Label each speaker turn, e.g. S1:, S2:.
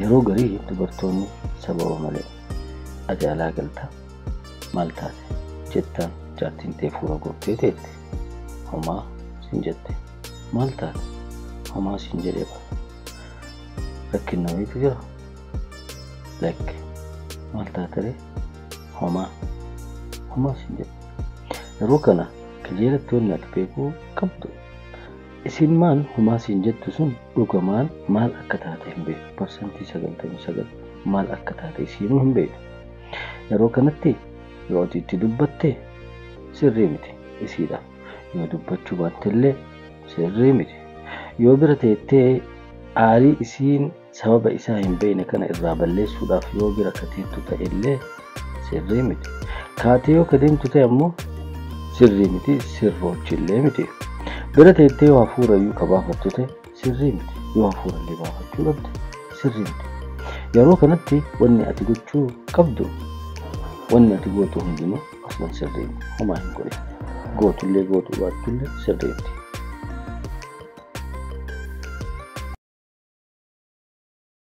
S1: yeroo garii dubartoonni sababa malee ajaalaa galtaa maal taate jettaan jaartiin tee fuula gortee teetti homaa siin jette maal taate homaa siin jedhee rakkinna wayiitu jira lakke maal taate homaa siin jette yeroo kana kajeelatti wanni ati beekuu qabdu isin maan homaa siin jettu sun dhugamaan maal akka taate hin beeku parsantii 99 maal akka taate isiinuu hin beeku yeroo kanatti yoo ati itti dubbatte sirrii miti isiidha yoo dubbachuu baattellee sirrii miti yoo bira teettee aarii isiin sababa isaa hin beekne kana irraa balleessuudhaaf yoo bira kateettu ta'ellee sirrii miti kaatee yoo kadeemtu ta'e ammoo sirrii miti sirroochillee miti bira teettee yoo hafuura iyyuu qabaafattu ta'e sirrii miti yoo hafuura illee baafachuu qabde sirrii miti yeroo kanatti wanni ati gochuu qabdu wanni ati gootu hundinuu aslan sirrii homaa hin godhe gootullee gootuu baattullee sirrii miti